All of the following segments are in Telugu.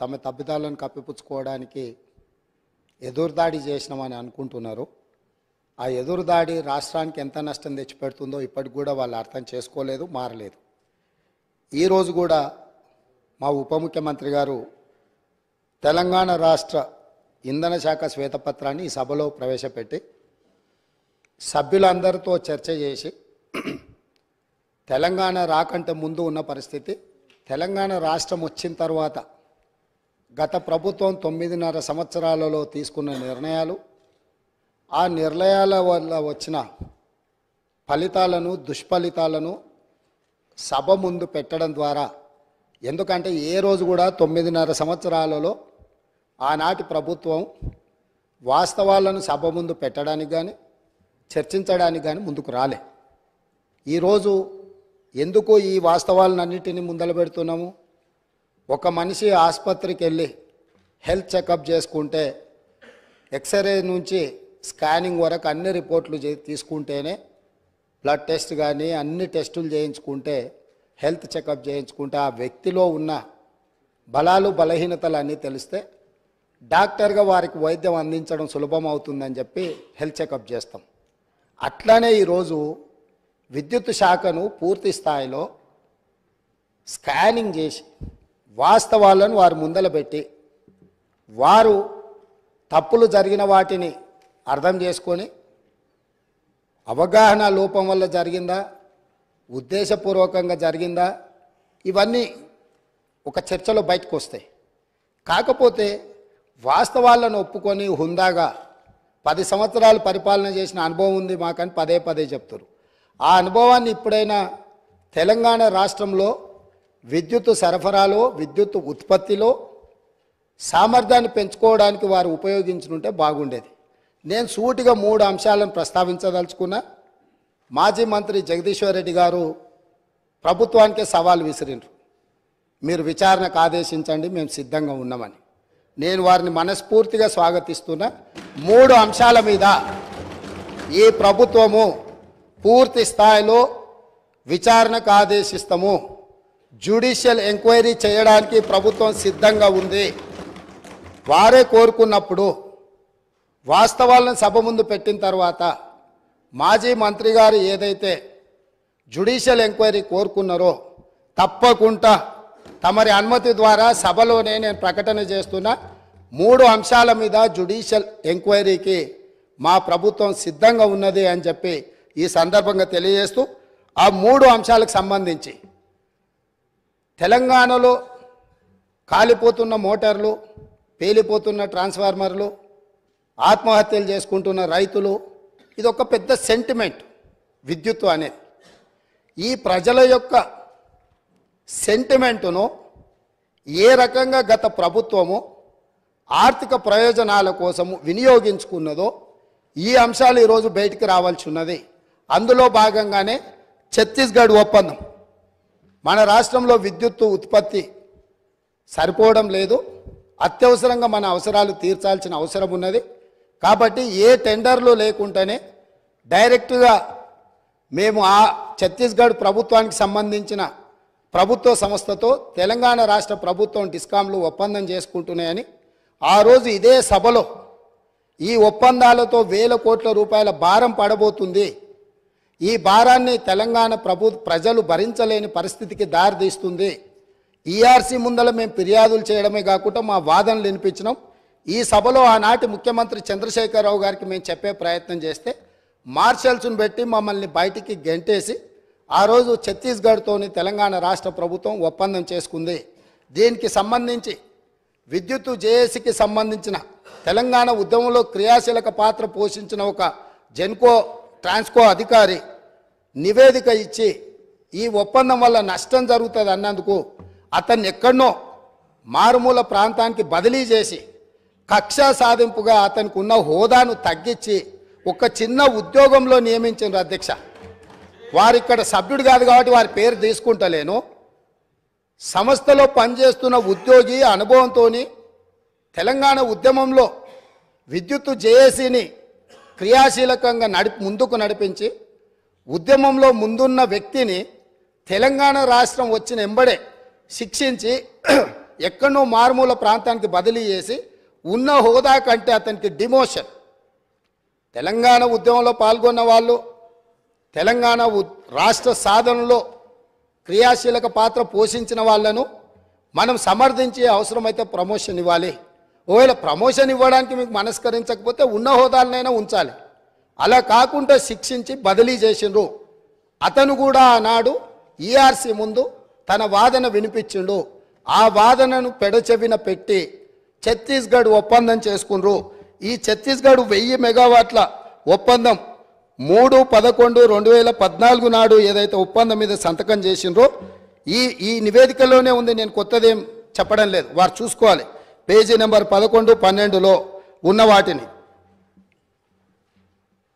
తమ తప్పిదాలను కప్పిపుచ్చుకోవడానికి ఎదురుదాడి చేసినామని అనుకుంటున్నారు. ఆ ఎదురుదాడి రాష్ట్రానికి ఎంత నష్టం తెచ్చిపెడుతుందో ఇప్పటికి కూడా వాళ్ళు అర్థం చేసుకోలేదు, మారలేదు. ఈరోజు కూడా మా ఉప ముఖ్యమంత్రి గారు తెలంగాణ రాష్ట్ర ఇంధన శాఖ శ్వేతపత్రాన్ని ఈ సభలో ప్రవేశపెట్టి సభ్యులందరితో చర్చ చేసి తెలంగాణ రాకంటే ముందు ఉన్న పరిస్థితి, తెలంగాణ రాష్ట్రం వచ్చిన తర్వాత గత ప్రభుత్వం 9.5 సంవత్సరాలలో తీసుకున్న నిర్ణయాలు, ఆ నిర్ణయాల వల్ల వచ్చిన ఫలితాలను, దుష్ఫలితాలను సభ ముందు పెట్టడం ద్వారా, ఎందుకంటే ఏ రోజు కూడా 9.5 సంవత్సరాలలో ఆనాటి ప్రభుత్వం వాస్తవాలను సభ ముందు పెట్టడానికి కానీ చర్చించడానికి కానీ ముందుకు రాలే. ఈరోజు ఎందుకు ఈ వాస్తవాలన్నింటినీ ముందలు పెడుతున్నాము? ఒక మనిషి ఆసుపత్రికి వెళ్ళి హెల్త్ చెకప్ చేసుకుంటే ఎక్స్రే నుంచి స్కానింగ్ వరకు అన్ని రిపోర్ట్లు తీసుకుంటేనే, బ్లడ్ టెస్ట్ కానీ అన్ని టెస్టులు చేయించుకుంటే, హెల్త్ చెకప్ చేయించుకుంటే ఆ వ్యక్తిలో ఉన్న బలాలు బలహీనతలు అన్నీ తెలిస్తే డాక్టర్గా వారికి వైద్యం అందించడం సులభం అవుతుందని చెప్పి హెల్త్ చెకప్ చేస్తాం. అట్లానే ఈరోజు విద్యుత్ శాఖను పూర్తి స్థాయిలో స్కానింగ్ చేసి వాస్తవాలను వారు ముందల పెట్టి, వారు తప్పులు జరిగిన వాటిని అర్థం చేసుకొని అవగాహన లోపం వల్ల జరిగిందా, ఉద్దేశపూర్వకంగా జరిగిందా, ఇవన్నీ ఒక చర్చలో బయటకు వస్తాయి. కాకపోతే వాస్తవాలను ఒప్పుకొని హుందాగా 10 సంవత్సరాలు పరిపాలన చేసిన అనుభవం ఉంది మాకని పదే పదే చెప్తారు. ఆ అనుభవాన్ని ఇప్పుడైనా తెలంగాణ రాష్ట్రంలో విద్యుత్ సరఫరాలో, విద్యుత్ ఉత్పత్తిలో సామర్థ్యాన్ని పెంచుకోవడానికి వారు ఉపయోగించుకుంటే బాగుండేది. నేను సూటిగా 3 అంశాలను ప్రస్తావించదలుచుకున్నా. మాజీ మంత్రి జగదీశ్వర్ రెడ్డి గారు ప్రభుత్వానికే సవాల్ విసిరిండ్రు, మీరు విచారణకు ఆదేశించండి, మేము సిద్ధంగా ఉన్నామని. నేను వారిని మనస్ఫూర్తిగా స్వాగతిస్తున్నా. 3 అంశాల మీద ఈ ప్రభుత్వము పూర్తి స్థాయిలో విచారణకు ఆదేశిస్తాము, జ్యుడిషియల్ ఎంక్వైరీ చేయడానికి ప్రభుత్వం సిద్ధంగా ఉంది. వారే కోరుకున్నప్పుడు వాస్తవాలను సభ ముందు పెట్టిన తర్వాత మాజీ మంత్రి గారు ఏదైతే జ్యుడిషియల్ ఎంక్వైరీ కోరుకున్నారో తప్పకుండా తమరి అనుమతి ద్వారా సభలోనే నేను ప్రకటన చేస్తున్నా. 3 అంశాల మీద జ్యుడిషియల్ ఎంక్వైరీకి మా ప్రభుత్వం సిద్ధంగా ఉన్నది అని చెప్పి ఈ సందర్భంగా తెలియజేస్తూ, ఆ 3 అంశాలకు సంబంధించి తెలంగాణలో కాలిపోతున్న మోటార్లు, పేలిపోతున్న ట్రాన్స్ఫార్మర్లు, ఆత్మహత్యలు చేసుకుంటున్న రైతులు, ఇది ఒక పెద్ద సెంటిమెంట్ విద్యుత్తు అనేది. ఈ ప్రజల యొక్క సెంటిమెంటును ఏ రకంగా గత ప్రభుత్వము ఆర్థిక ప్రయోజనాల కోసము వినియోగించుకున్నదో ఈ అంశాలు ఈరోజు బయటికి రావాల్సి ఉన్నది. అందులో భాగంగానే ఛత్తీస్గఢ్ ఒప్పందం. మన రాష్ట్రంలో విద్యుత్తు ఉత్పత్తి సరిపోవడం లేదు, అత్యవసరంగా మన అవసరాలు తీర్చాల్సిన అవసరం ఉన్నది. కాబట్టి ఏ టెండర్లు లేకుండానే డైరెక్ట్గా మేము ఆ ఛత్తీస్గఢ్ ప్రభుత్వానికి సంబంధించిన ప్రభుత్వ సంస్థతో తెలంగాణ రాష్ట్ర ప్రభుత్వం డిస్కామ్లు ఒప్పందం చేసుకుంటున్నాయని ఆ రోజు ఇదే సభలో ఈ ఒప్పందాలతో వేల కోట్ల రూపాయల భారం పడబోతుంది, ఈ భారాన్ని తెలంగాణ ప్రజలు భరించలేని పరిస్థితికి దారితీస్తుంది, ఈఆర్సీ ముందల మేము ఫిర్యాదులు చేయడమే కాకుండా మా వాదనలు వినిపించినాం. ఈ సభలో ఆనాటి ముఖ్యమంత్రి చంద్రశేఖరరావు గారికి మేము చెప్పే ప్రయత్నం చేస్తే మార్షల్స్ను పెట్టి మమ్మల్ని బయటికి గెంటేసి ఆ రోజు ఛత్తీస్గఢ్తోని తెలంగాణ రాష్ట్ర ప్రభుత్వం ఒప్పందం చేసుకుంది. దీనికి సంబంధించి విద్యుత్తు జేఏసీకి సంబంధించిన తెలంగాణ ఉద్యమంలో క్రియాశీలక పాత్ర పోషించిన ఒక జెన్కో ట్రాన్స్కో అధికారి నివేదిక ఇచ్చి ఈ ఒప్పందం వల్ల నష్టం జరుగుతుంది అన్నందుకు అతన్ని ఎక్కడనో మారుమూల ప్రాంతానికి బదిలీ చేసి కక్షా సాధింపుగా అతనికి ఉన్న హోదాను తగ్గించి ఒక చిన్న ఉద్యోగంలో నియమించారు అధ్యక్ష. వారిక్కడ సభ్యుడు కాదు కాబట్టి వారి పేరు తీసుకుంటలేను. సంస్థలో పనిచేస్తున్న ఉద్యోగి అనుభవంతో తెలంగాణ ఉద్యమంలో విద్యుత్తు జేఏసీని క్రియాశీలకంగా ముందుకు నడిపించి ఉద్యమంలో ముందున్న వ్యక్తిని తెలంగాణ రాష్ట్రం వచ్చిన ఎంబడే శిక్షించి ఎక్కడో మారుమూల ప్రాంతానికి బదిలీ చేసి ఉన్న హోదా కంటే అతనికి డిమోషన్. తెలంగాణ ఉద్యమంలో పాల్గొన్న వాళ్ళు, తెలంగాణ రాష్ట్ర సాధనలో క్రియాశీలక పాత్ర పోషించిన వాళ్ళను మనం సమర్థించే అవసరమైతే ప్రమోషన్ ఇవ్వాలి. ఒకవేళ ప్రమోషన్ ఇవ్వడానికి మీకు మనస్కరించకపోతే ఉన్న హోదాలనైనా ఉంచాలి. అలా కాకుండా శిక్షించి బదిలీ చేసిండ్రు. అతను కూడా ఆనాడు ఈఆర్సీ ముందు తన వాదన వినిపించిండు. ఆ వాదనను పెడచెవిన పెట్టి ఛత్తీస్గఢ్ ఒప్పందం చేసుకుండ్రు. ఈ ఛత్తీస్గఢ్ 1000 మెగావాట్ల ఒప్పందం 3/11/2014 నాడు ఏదైతే ఒప్పందం మీద సంతకం చేసిండ్రో ఈ నివేదికలోనే ఉంది. నేను కొత్తదేం చెప్పడం లేదు, వారు చూసుకోవాలి. పేజీ నెంబర్ 11, 12లో ఉన్న వాటిని.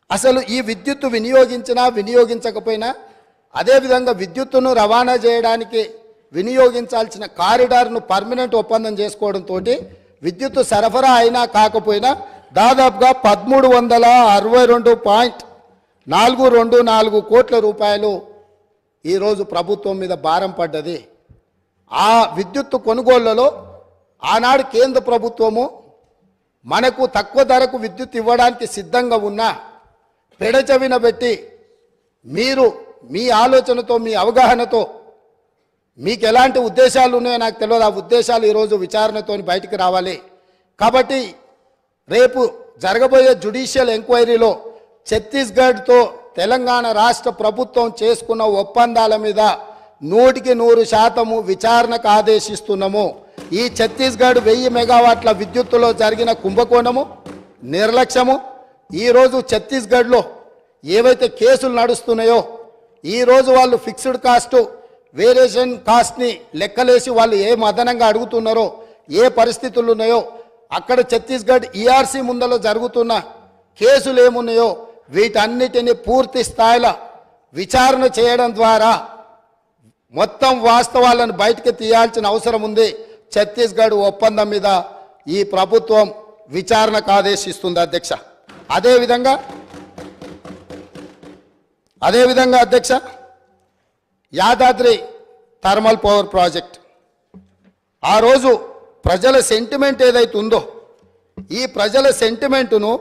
అసలు ఈ విద్యుత్తు వినియోగించినా వినియోగించకపోయినా, అదేవిధంగా విద్యుత్తును రవాణా చేయడానికి వినియోగించాల్సిన కారిడార్ను పర్మనెంట్ ఒప్పందం చేసుకోవడంతో విద్యుత్తు సరఫరా అయినా కాకపోయినా దాదాపుగా 1362.424 కోట్ల రూపాయలు ఈరోజు ప్రభుత్వం మీద భారం పడ్డది. ఆ విద్యుత్తు కొనుగోళ్లలో ఆనాడు కేంద్ర ప్రభుత్వము మనకు తక్కువ ధరకు విద్యుత్ ఇవ్వడానికి సిద్ధంగా ఉన్నా పెడచెవిన పెట్టి మీరు మీ ఆలోచనతో, మీ అవగాహనతో, మీకు ఎలాంటి ఉద్దేశాలు ఉన్నాయో నాకు తెలియదు, ఆ ఉద్దేశాలు ఈరోజు విచారణతో బయటికి రావాలి. కాబట్టి రేపు జరగబోయే జ్యుడిషియల్ ఎంక్వైరీలో ఛత్తీస్గఢ్తో తెలంగాణ రాష్ట్ర ప్రభుత్వం చేసుకున్న ఒప్పందాల మీద 100% విచారణకు ఆదేశిస్తున్నాము. ఈ ఛత్తీస్గఢ్ 1000 మెగావాట్ల విద్యుత్తులో జరిగిన కుంభకోణము, నిర్లక్ష్యము, ఈరోజు ఛత్తీస్గఢ్లో ఏవైతే కేసులు నడుస్తున్నాయో, ఈరోజు వాళ్ళు ఫిక్స్డ్ కాస్ట్, వేరియేషన్ కాస్ట్ని లెక్కలేసి వాళ్ళు ఏ అదనంగా అడుగుతున్నారో, ఏ పరిస్థితులు ఉన్నాయో, అక్కడ ఛత్తీస్గఢ్ ఈఆర్సీ ముందలో జరుగుతున్న కేసులు ఏమున్నాయో వీటన్నిటిని పూర్తి స్థాయిలో విచారణ చేయడం ద్వారా మొత్తం వాస్తవాలను బయటికి తీయాల్సిన అవసరం ఉంది. ఛత్తీస్గఢ్ ఒప్పందం మీద ఈ ప్రభుత్వం విచారణకు ఆదేశిస్తుంది అధ్యక్ష. అదేవిధంగా అధ్యక్ష, యాదాద్రి థర్మల్ పవర్ ప్రాజెక్ట్, ఆ రోజు ప్రజల సెంటిమెంట్ ఏదైతే ఉందో ఈ ప్రజల సెంటిమెంటును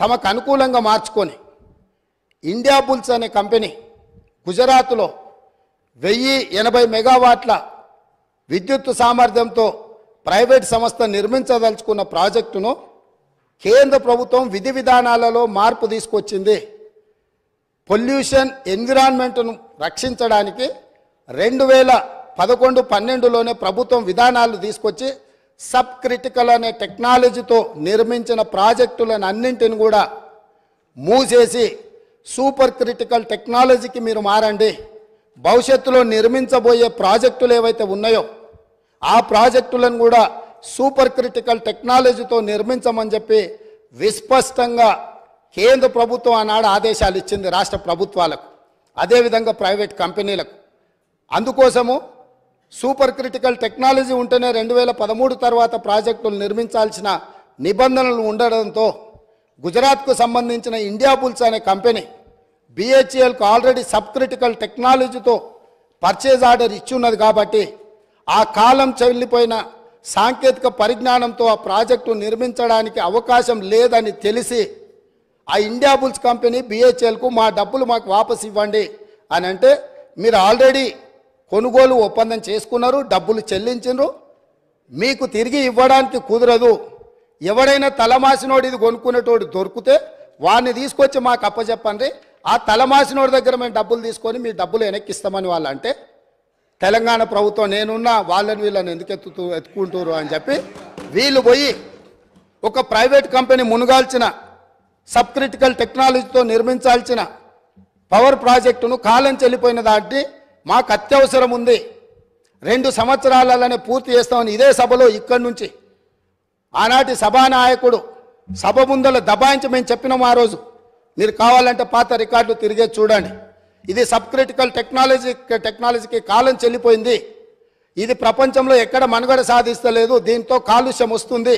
తమకు అనుకూలంగా మార్చుకొని ఇండియా బుల్స్ అనే కంపెనీ గుజరాత్లో 1080 మెగావాట్ల విద్యుత్ సామర్థ్యంతో ప్రైవేట్ సంస్థ నిర్మించదలుచుకున్న ప్రాజెక్టును కేంద్ర ప్రభుత్వం విధి విధానాలలో మార్పు తీసుకొచ్చింది. పొల్యూషన్, ఎన్విరాన్మెంట్ను రక్షించడానికి 2011-12లోనే ప్రభుత్వం విధానాలు తీసుకొచ్చి సబ్ క్రిటికల్ అనే టెక్నాలజీతో నిర్మించిన ప్రాజెక్టులను అన్నింటిని కూడా మూసేసి సూపర్ క్రిటికల్ టెక్నాలజీకి మీరు మారండి, భవిష్యత్తులో నిర్మించబోయే ప్రాజెక్టులు ఏవైతే ఉన్నాయో ఆ ప్రాజెక్టులను కూడా సూపర్ క్రిటికల్ టెక్నాలజీతో నిర్మించమని చెప్పి విస్పష్టంగా కేంద్ర ప్రభుత్వం ఆనాడు ఆదేశాలు ఇచ్చింది రాష్ట్ర ప్రభుత్వాలకు, అదేవిధంగా ప్రైవేట్ కంపెనీలకు. అందుకోసము సూపర్ క్రిటికల్ టెక్నాలజీ ఉంటేనే 2013 తర్వాత ప్రాజెక్టులు నిర్మించాల్సిన నిబంధనలు ఉండడంతో గుజరాత్కు సంబంధించిన ఇండియా బుల్స్ అనే కంపెనీ BHELకు ఆల్రెడీ సబ్ క్రిటికల్ టెక్నాలజీతో పర్చేజ్ ఆర్డర్ ఇచ్చున్నది కాబట్టి ఆ కాలం చెల్లిపోయిన సాంకేతిక పరిజ్ఞానంతో ఆ ప్రాజెక్టు నిర్మించడానికి అవకాశం లేదని తెలిసి ఆ ఇండియా బుల్స్ కంపెనీ BHELకు మా డబ్బులు మాకు వాపసు ఇవ్వండి అని అంటే, మీరు ఆల్రెడీ కొనుగోలు ఒప్పందం చేసుకున్నారు, డబ్బులు చెల్లించారు, మీకు తిరిగి ఇవ్వడానికి కుదరదు. ఎవడైనా తలమాసినోడు ఇది కొనుక్కునేటోడు దొరికితే వాడిని తీసుకొచ్చి మాకు అప్పచెప్పండి, ఆ తలమాసినోడి దగ్గర మేము డబ్బులు తీసుకొని మీ డబ్బులు వెనక్కిస్తామని వాళ్ళు అంటే, తెలంగాణ ప్రభుత్వం నేనున్నా వాళ్ళని వీళ్ళని ఎందుకు ఎత్తుకుంటారు అని చెప్పి వీళ్ళు పోయి ఒక ప్రైవేట్ కంపెనీ మునుగాల్చిన సబ్ క్రిటికల్ టెక్నాలజీతో నిర్మించాల్సిన పవర్ ప్రాజెక్టును కాలం చెల్లిపోయిన దాన్ని మాకు అత్యవసరం ఉంది, 2 సంవత్సరాలనే పూర్తి చేస్తామని ఇదే సభలో ఇక్కడి నుంచి ఆనాటి సభానాయకుడు సభ ముందల దబాయించి మేము చెప్పినాము ఆ రోజు. మీరు కావాలంటే పాత రికార్డులు తిరిగే చూడండి. ఇది సబ్ క్రిటికల్ టెక్నాలజీకి కాలం చెల్లిపోయింది, ఇది ప్రపంచంలో ఎక్కడ మనుగడ సాధిస్తలేదు, దీంతో కాలుష్యం వస్తుంది,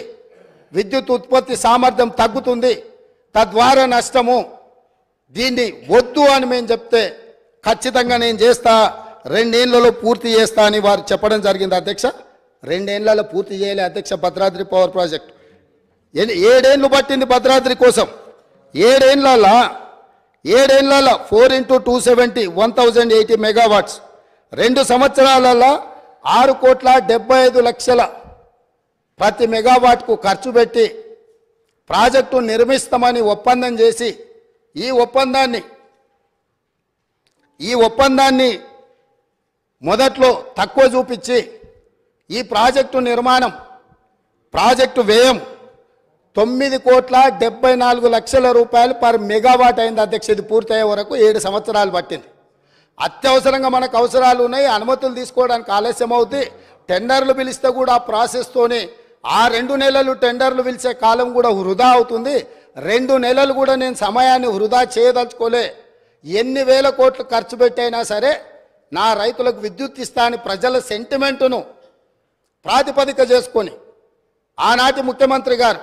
విద్యుత్ ఉత్పత్తి సామర్థ్యం తగ్గుతుంది, తద్వారా నష్టము, దీన్ని వద్దు అని మేము చెప్తే ఖచ్చితంగా నేను చేస్తా, 2 ఏళ్లలో పూర్తి చేస్తా అని వారు చెప్పడం జరిగింది అధ్యక్ష. 2 ఏళ్లలో పూర్తి చేయలే అధ్యక్ష భద్రాద్రి పవర్ ప్రాజెక్టు. 7 ఏళ్ళు పట్టింది భద్రాద్రి కోసం. 7 ఏళ్లలో 4 × 270 1080 మెగావాట్స్. 2 సంవత్సరాలలో 6,75,00,000 ప్రతి మెగావాట్కు ఖర్చు పెట్టి ప్రాజెక్టు నిర్మిస్తామని ఒప్పందం చేసి ఈ ఒప్పందాన్ని మొదట్లో తక్కువ చూపించి ఈ ప్రాజెక్టు నిర్మాణం ప్రాజెక్టు వ్యయం 9,74,00,000 రూపాయలు పర్ మెగావాట్ అయింది అధ్యక్ష. ఇది పూర్తయ్యే వరకు 7 సంవత్సరాలు పట్టింది. అత్యవసరంగా మనకు అవసరాలు ఉన్నాయి, అనుమతులు తీసుకోవడానికి ఆలస్యం అవుతుంది. టెండర్లు పిలిస్తే కూడా ఆ ప్రాసెస్తోనే ఆ 2 నెలలు టెండర్లు పిలిచే కాలం కూడా వృధా అవుతుంది. 2 నెలలు కూడా నేను సమయాన్ని వృధా చేయదలుచుకోలే. ఎన్ని వేల కోట్లు ఖర్చు పెట్టైనా సరే నా రైతులకు విద్యుత్ ఇస్తా అని ప్రజల సెంటిమెంటును ప్రాతిపదిక చేసుకొని ఆనాటి ముఖ్యమంత్రి గారు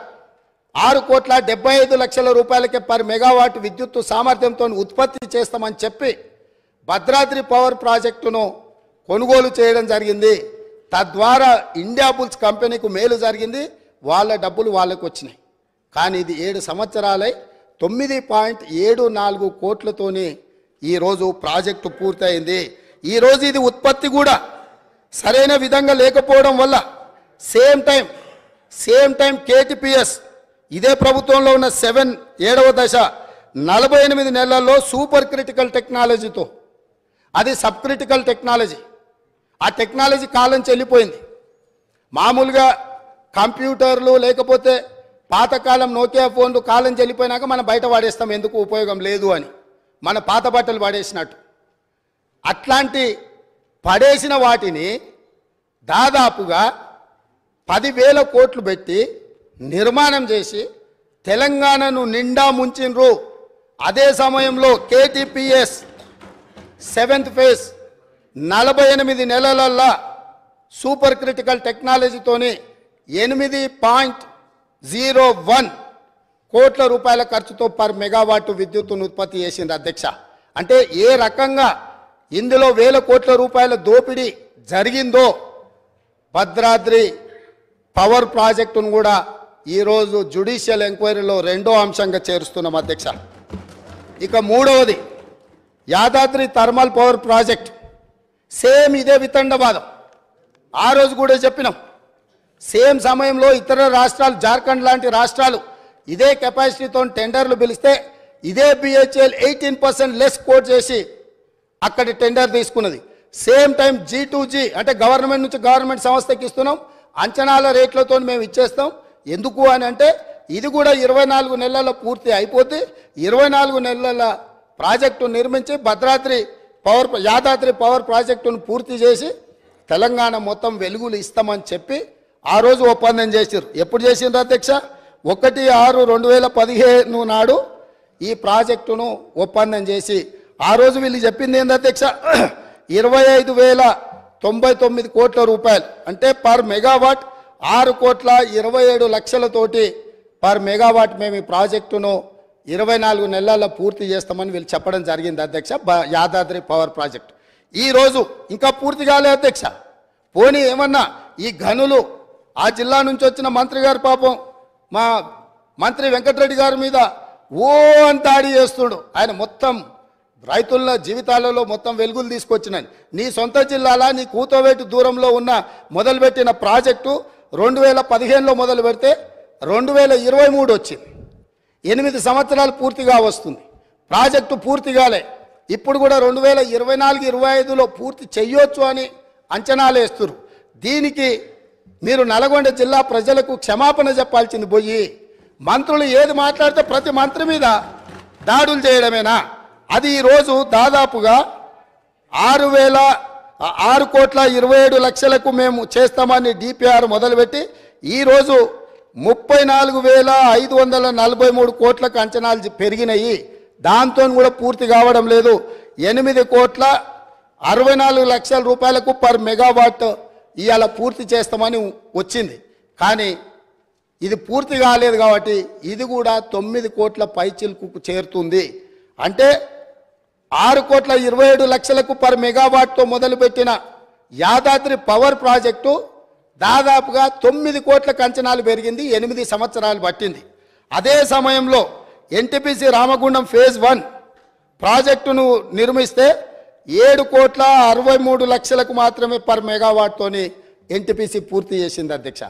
6,75,00,000 రూపాయలకే పర్ మెగావాట్ విద్యుత్తు సామర్థ్యంతో ఉత్పత్తి చేస్తామని చెప్పి భద్రాద్రి పవర్ ప్రాజెక్టును కొనుగోలు చేయడం జరిగింది. తద్వారా ఇండియా బుల్స్ కంపెనీకు మేలు జరిగింది, వాళ్ళ డబ్బులు వాళ్ళకు వచ్చినాయి. కానీ ఇది 7 సంవత్సరాలై 9.74 కోట్లతోని ఈరోజు ప్రాజెక్టు పూర్తయింది. ఈరోజు ఇది ఉత్పత్తి కూడా సరైన విధంగా లేకపోవడం వల్ల సేమ్ టైం కేటీపీఎస్ ఇదే ప్రభుత్వంలో ఉన్న 7వ దశ 48 నెలల్లో సూపర్ క్రిటికల్ టెక్నాలజీతో, అది సబ్ క్రిటికల్ టెక్నాలజీ, ఆ టెక్నాలజీ కాలం చెల్లిపోయింది. మామూలుగా కంప్యూటర్లు లేకపోతే పాతకాలం నోకియా ఫోన్లు కాలం చెల్లిపోయినాక మనం బయట వాడేస్తాం, ఎందుకు ఉపయోగం లేదు అని, మన పాత బట్టలు పడేసినట్టు. అట్లాంటి పడేసిన వాటిని దాదాపుగా 10,000 కోట్లు పెట్టి నిర్మాణం చేసి తెలంగాణను నిండా ముంచిన్రు. అదే సమయంలో కేటీపీఎస్ 7th ఫేజ్ 48 నెలలల్లా సూపర్ క్రిటికల్ టెక్నాలజీతోని 8.01 కోట్ల రూపాయల ఖర్చుతో పర్ మెగావాట్ విద్యుత్తును ఉత్పత్తి చేసింది అధ్యక్ష. అంటే ఏ రకంగా ఇందులో 1,000 కోట్ల రూపాయల దోపిడీ జరిగిందో భద్రాద్రి పవర్ ప్రాజెక్టును కూడా ఈరోజు జ్యుడిషియల్ ఎంక్వైరీలో 2వ అంశంగా చేరుస్తున్నాం అధ్యక్ష. ఇక 3వది Yadadri thermal power project. Same ఇదే వితండవాదం. ఆ రోజు కూడా చెప్పినాం. సేమ్ సమయంలో ఇతర రాష్ట్రాలు, జార్ఖండ్ లాంటి రాష్ట్రాలు ఇదే కెపాసిటీతో టెండర్లు పిలిస్తే ఇదే బిహెచ్ఎల్ 18% లెస్ కోట్ చేసి అక్కడి టెండర్ తీసుకున్నది. సేమ్ టైం G2G అంటే గవర్నమెంట్ నుంచి గవర్నమెంట్ సంస్థకి ఇస్తున్నాం, అంచనాల రేట్లతో మేము ఇచ్చేస్తాం. ఎందుకు అని అంటే ఇది కూడా 24 నెలల్లో పూర్తి అయిపోతే 24 నెలల ప్రాజెక్టు నిర్మించి యాదాద్రి పవర్ ప్రాజెక్టును పూర్తి చేసి తెలంగాణ మొత్తం వెలుగులు ఇస్తామని చెప్పి ఆ రోజు ఒప్పందం చేశారు. ఎప్పుడు చేసిండ్రు అధ్యక్ష? 1/6/2015 నాడు ఈ ప్రాజెక్టును ఒప్పందం చేసి ఆ రోజు వీళ్ళు చెప్పింది ఏంది అధ్యక్ష? 25,099 కోట్ల రూపాయలు అంటే పర్ మెగావాట్ 6,27,00,000తోటి పర్ మెగావాట్ మేము ఈ ప్రాజెక్టును 24 నెలల్లో పూర్తి చేస్తామని వీళ్ళు చెప్పడం జరిగింది అధ్యక్ష. యాదాద్రి పవర్ ప్రాజెక్టు ఈరోజు ఇంకా పూర్తి కాలే అధ్యక్ష. పోనీ ఏమన్నా ఈ గనులు ఆ జిల్లా నుంచి వచ్చిన మంత్రి గారు పాపం మా మంత్రి వెంకటరెడ్డి గారి మీద ఓ అని దాడి చేస్తుడు. ఆయన మొత్తం రైతుల జీవితాలలో మొత్తం వెలుగులు తీసుకొచ్చినాయి. నీ సొంత జిల్లాలా నీ కూతవేటు దూరంలో ఉన్న మొదలుపెట్టిన ప్రాజెక్టు 2015లో మొదలు పెడితే 2023 వచ్చింది. 8 సంవత్సరాలు పూర్తిగా వస్తుంది. ప్రాజెక్టు పూర్తి కాలే. ఇప్పుడు కూడా 2024-25లో పూర్తి చెయ్యొచ్చు అని అంచనాలు వేస్తున్నారు. దీనికి మీరు నల్గొండ జిల్లా ప్రజలకు క్షమాపణ చెప్పాల్సింది పోయి మంత్రులు ఏది మాట్లాడితే ప్రతి మంత్రి మీద దాడులు చేయడమేనా? అది ఈరోజు దాదాపుగా 6,27,00,000కు మేము చేస్తామని డిపిఆర్ మొదలుపెట్టి ఈరోజు 34,543 కోట్లకు అంచనాలు పెరిగినాయి. దాంతో కూడా పూర్తి కావడం లేదు. 8,64,00,000 రూపాయలకు పర్ మెగావాట్ ఇవాళ పూర్తి చేస్తామని వచ్చింది. కానీ ఇది పూర్తి కాలేదు కాబట్టి ఇది కూడా 9 కోట్ల పైచిల్కు చేరుతుంది. అంటే 6,27,00,000కు పర్ మెగావాట్తో మొదలుపెట్టిన యాదాద్రి పవర్ ప్రాజెక్టు దాదాపుగా 9 కోట్లకు అంచనాలు పెరిగింది, 8 సంవత్సరాలు పట్టింది. అదే సమయంలో ఎన్టీపీసీ రామగుండం ఫేజ్ 1 ప్రాజెక్టును నిర్మిస్తే 7,63,00,000 మాత్రమే పర్ మెగావాట్తోని ఎన్టీపీసీ పూర్తి చేసింది అధ్యక్ష.